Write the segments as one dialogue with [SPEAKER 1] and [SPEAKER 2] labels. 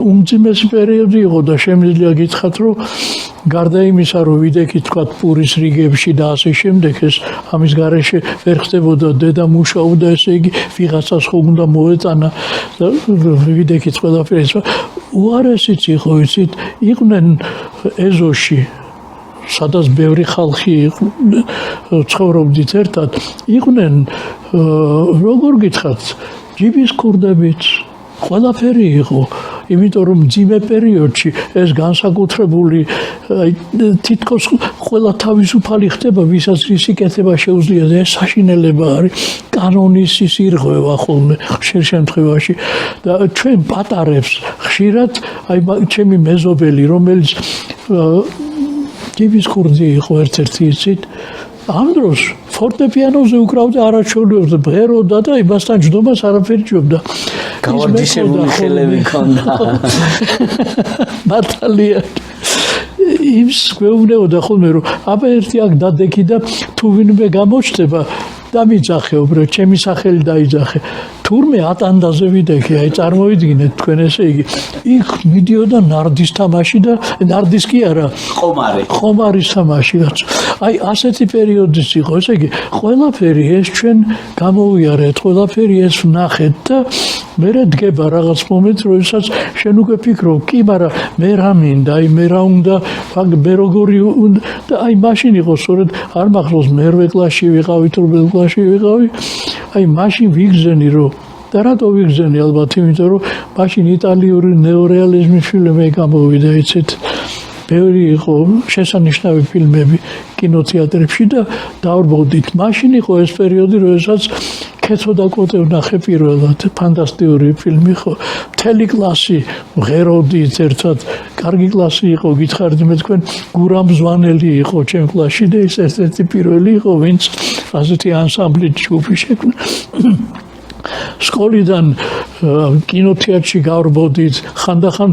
[SPEAKER 1] უმძიმესი პერიოდი იყო და შემიძლია გითხრათ, რომ გარდა იმისა, რომ ვიდექი თქვა პურის რიგებში და ასე შემდეგ, ეს ამის გარეშე ვერ ხდებოდა, დედა მუშაობდა, ესე იგი ვიღაცას ხო უნდა მოეწანა და ვიდექით ყველაფერი ეს უარესიც იყო, იცით, იყვნენ ეზოში სადაც ბევრი ხალხი ცხოვრობდით ერთად, იყვნენ როგორ გითხრათ, ჯიბის ქურდებით, ყველაფერი იყო, იმიტომ რომ მძიმე პერიოდში ეს განსაკუთრებული თითქოს ყველა თავისუფალი ხდება, ვისაც ისი კეთება შეუძლია და ეს საშინელება არის კანონის ის ირღვევა ხოლმე ხშირ შემთხვევაში და ჩვენ პატარებს ხშირად აი ჩემი მეზობელი რომელიც ჯიბის ქურდი იყო ერთ-ერთი იცით ამ დროს ფორტეპიანოზე უკრავდა არაჩვეულებრივად ბღეროდა და იმასთან ჯდომას არაფერი ჯობდა
[SPEAKER 2] გავარჯიშებული ხელები ჰქონდა
[SPEAKER 1] ბატალია იმს გვეუბნებოდა ხოლმე რომ აბა ერთი აქ დადექი და თუ ვინმე გამოჩნდება დამიძახეო ჩემი სახელი დაიძახე თურმე ატანდაზე ვიდექი აი წარმოიდგინეთ თქვენ ესე იგი იქ მიდიოდა ნარდის თამაში და ნარდის კი არა ხომარის თამაში აი ასეთი პერიოდიც იყო ესე იგი ყველაფერი ეს ჩვენ გამოვიარეთ ყველაფერი ეს ვნახეთ და მე დგება რაღაც მომენტ როდესაც შენ უკვე ფიქრობ კი მაგრამ მე რა მინდა აი მე რა უნდა მე როგორი და აი მაშინ იყო სწორედ არ მახსოვს მერვე კლასში ვიყავი თუ მე კლასში ვიყავი აი მაშინ ვიგზენი რომ და რატო ვიგზენი ალბათ იმიტომ რომ მაშინ იტალიური ნეორეალიზმის ფილმები გამოვიდა იცით ბევრი იყო შესანიშნავი ფილმები კინოთეატრებში და დავრბოდით მაშინ იყო ეს პერიოდი როდესაც კეთო და კოტე ვნახე პირველად ფანტასტიკური ფილმი ხო მთელი კლასი მღეროდით ერთად კარგი კლასი იყო გითხარით მე თქვენ გურამ ზვანელი იყო ჩემ კლასში და ეს ერთ-ერთი პირველი იყო ვინც ასეთი ანსამბლით ჯგუფი შექმნა სკოლიდან კინოთეატრში გავრბოდით ხანდახან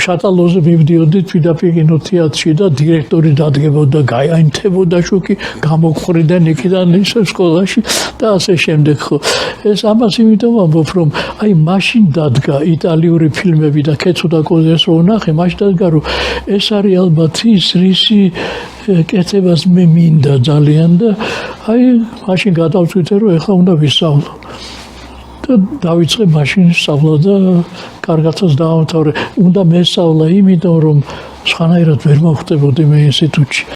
[SPEAKER 1] შატალოზე მივდიოდით პირდაპირ კინოთეატრში და დირექტორი დადგებოდა გააინთებოდა შუქი გამოგხრიდან იქიდან ის სკოლაში და ასე შემდეგ ხო ეს ამას იმიტომ ვამბობ რომ აი მაშინ დადგა იტალიური ფილმები და კეცო და კოზეს რო ვნახე მაშინ დადგა რომ ეს არის ალბათ ის რისი კეთებას მე მინდა ძალიან და აი მაშინ გადავწყვიტე რომ ეხლა უნდა ვისწავლო დავიწყე მაშინ სწავლა და კარგათაც დავამთავრე. უნდა მესწავლა იმიტომ რომ სხვანაირად ვერ მოხვდებოდი მე ინსტიტუტში.